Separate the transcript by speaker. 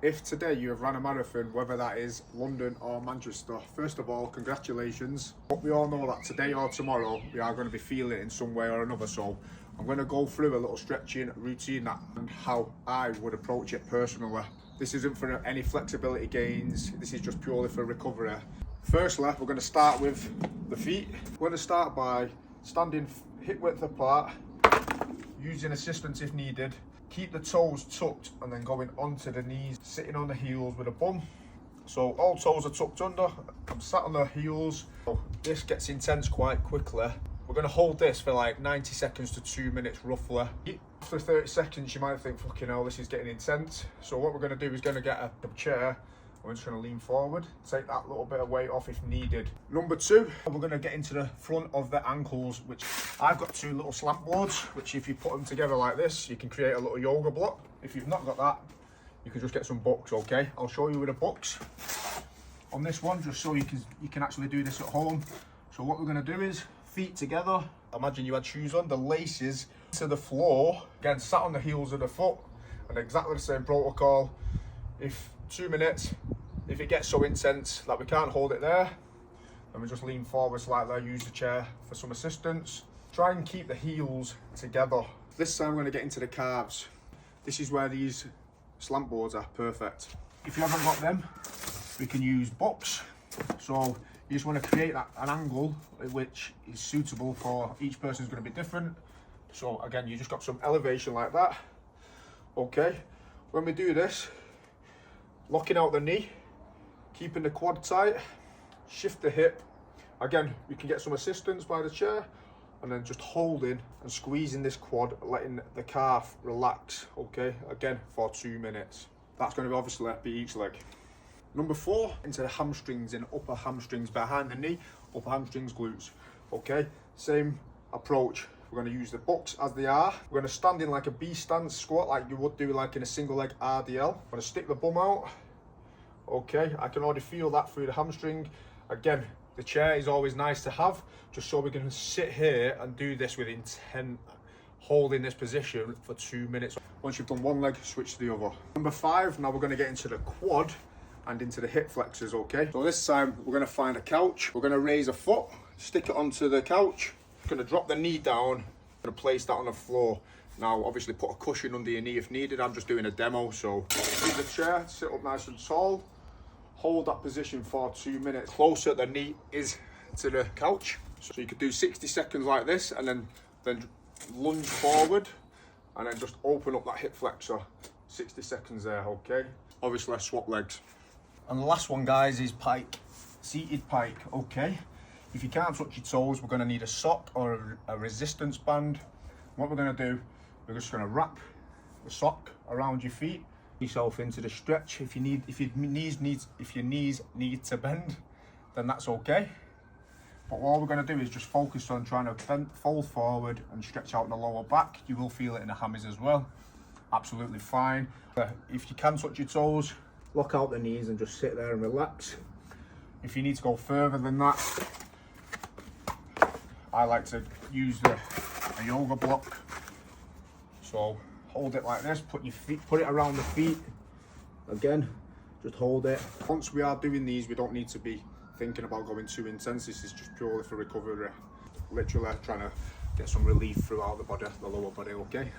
Speaker 1: If today you have run a marathon, whether that is London or Manchester, first of all, congratulations. But we all know that today or tomorrow, we are going to be feeling it in some way or another. So I'm going to go through a little stretching routine and how I would approach it personally. This isn't for any flexibility gains. This is just purely for recovery. Firstly, we're going to start with the feet. We're going to start by standing hip width apart, using assistance if needed. Keep the toes tucked and then going onto the knees, sitting on the heels with a bum. So all toes are tucked under. I'm sat on the heels. So this gets intense quite quickly. We're going to hold this for like 90 seconds to 2 minutes roughly. After 30 seconds you might think, fucking hell, this is getting intense. So what we're going to do is going to get a chair. We're just going to lean forward, take that little bit of weight off if needed. Number 2, we're going to get into the front of the ankles, which I've got 2 little slant boards, which if you put them together like this, you can create a little yoga block. If you've not got that, you can just get some books, okay? I'll show you with the books on this one, just so you can actually do this at home. So what we're going to do is feet together. Imagine you had shoes on, the laces to the floor, again sat on the heels of the foot, and exactly the same protocol. If 2 minutes, if it gets so intense that we can't hold it there, then we just lean forward slightly, use the chair for some assistance. Try and keep the heels together. This time I'm going to get into the calves. This is where these slant boards are perfect. If you haven't got them, we can use books. So you just want to create an angle which is suitable for each person. Is going to be different. So again, you just got some elevation like that. Okay, when we do this, locking out the knee, keeping the quad tight, shift the hip. Again, we can get some assistance by the chair, and then just holding and squeezing this quad, letting the calf relax, okay? Again, for 2 minutes. That's going to obviously be each leg. Number 4, into the hamstrings and upper hamstrings, behind the knee, upper hamstrings, glutes, okay? Same approach. We're going to use the books as they are. We're going to stand in like a B stance squat, like you would do like in a single leg RDL. I'm going to stick the bum out. Okay, I can already feel that through the hamstring. Again, the chair is always nice to have, just so we can sit here and do this with intent, holding this position for 2 minutes. Once you've done one leg, switch to the other. Number 5, now we're going to get into the quad and into the hip flexors, okay? So this time we're going to find a couch. We're going to raise a foot, stick it onto the couch. Going to drop the knee down, going to place that on the floor. Now obviously put a cushion under your knee if needed. I'm just doing a demo. So use the chair, sit up nice and tall, hold that position for 2 minutes. Closer the knee is to the couch. So you could do 60 seconds like this, and then lunge forward and then just open up that hip flexor. 60 seconds there, okay? Obviously I swap legs. And the last one, guys, is pike, seated pike, okay? If you can't touch your toes, we're going to need a sock or a resistance band. What we're going to do, we're just going to wrap the sock around your feet, yourself into the stretch. If your knees need to bend, then that's okay. But all we're going to do is just focus on trying to fold forward and stretch out the lower back. You will feel it in the hammies as well. Absolutely fine. If you can touch your toes, lock out the knees and just sit there and relax. If you need to go further than that, I like to use a yoga block. So hold it like this, put it around the feet. Again, just hold it. Once we are doing these, we don't need to be thinking about going too intense. This is just purely for recovery. Literally trying to get some relief throughout the body, the lower body, okay?